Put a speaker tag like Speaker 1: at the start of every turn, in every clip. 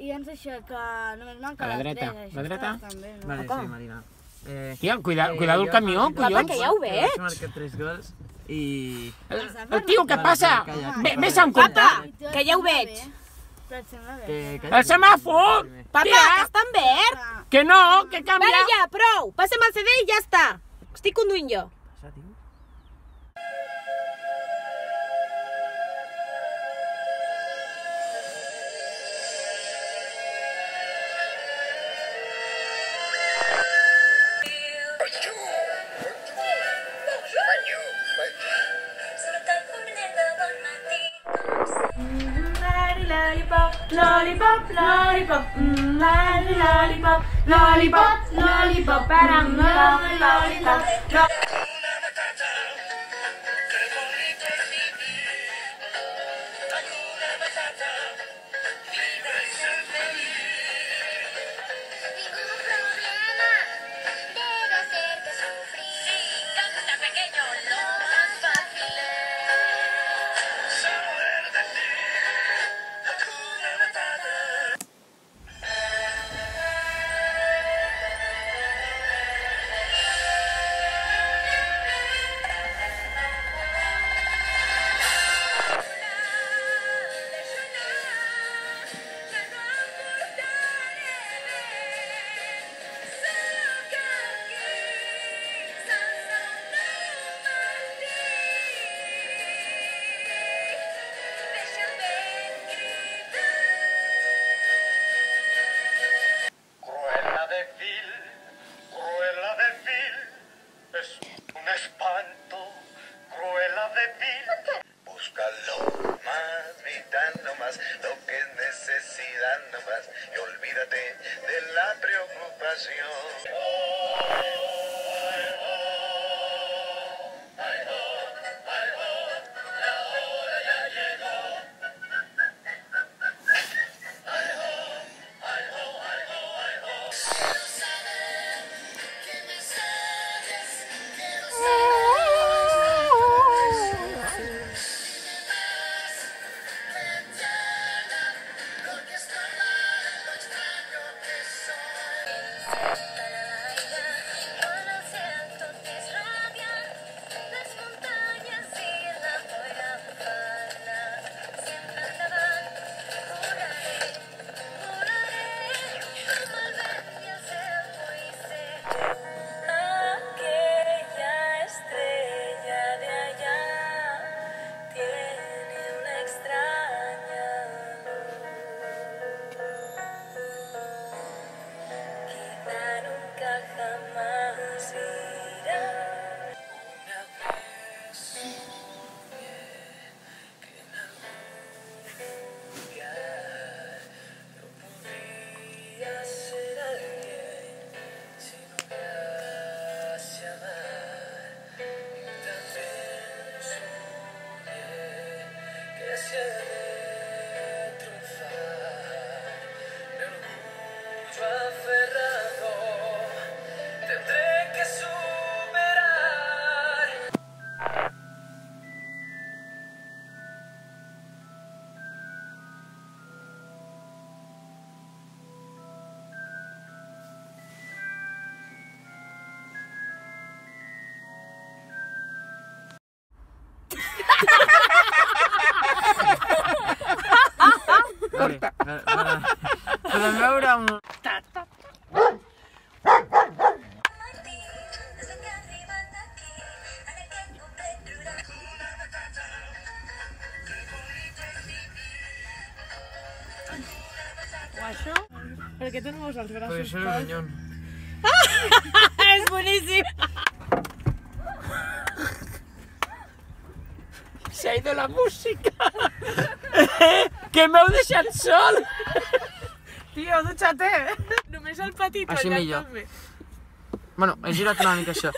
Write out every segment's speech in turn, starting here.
Speaker 1: I ens això, que només manca
Speaker 2: A la
Speaker 1: la
Speaker 2: dreta.
Speaker 1: 3.
Speaker 2: La dreta?
Speaker 1: També, no?
Speaker 3: Vale, sí, Marina.
Speaker 2: Tia, cuidado el camió,
Speaker 3: Papa,
Speaker 2: collons.
Speaker 3: que ja ho veig. Vaig marcar 3 gols i...
Speaker 2: El tio, què passa? Vés en compte.
Speaker 3: Papa, que ja ho veig.
Speaker 1: Però et sembla bé.
Speaker 2: El semàfor!
Speaker 3: Papa, que està en verd.
Speaker 2: Que no, que canvia.
Speaker 3: Vale, ja, prou. Passa'm el CD i ja està. Estic conduint jo.
Speaker 4: Lollipop, lollipop, lollipop, lollipop, lollipop, param, lollipop,
Speaker 5: y olvídate de la preocupación.
Speaker 3: Podem veure un...
Speaker 4: Guaixo? Per què tu no veus els braços?
Speaker 3: Perquè això és un ronyón.
Speaker 4: És boníssim!
Speaker 2: Se ha ido la música. Que m'heu deixat sol.
Speaker 4: Tio, dutxa-te! Només el petit,
Speaker 3: Així
Speaker 4: allà
Speaker 3: millor.
Speaker 4: també.
Speaker 3: Bueno, he girat una mica això.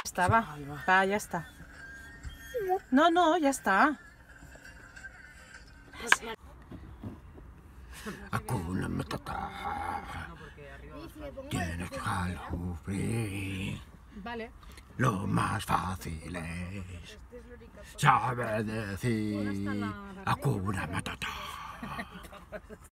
Speaker 4: Està, va. Va, ja està. No, no, ja està.
Speaker 2: Hakuna Matata. Tienes que
Speaker 3: Vale.
Speaker 2: Lo más fácil es saber decir Hakuna Matata.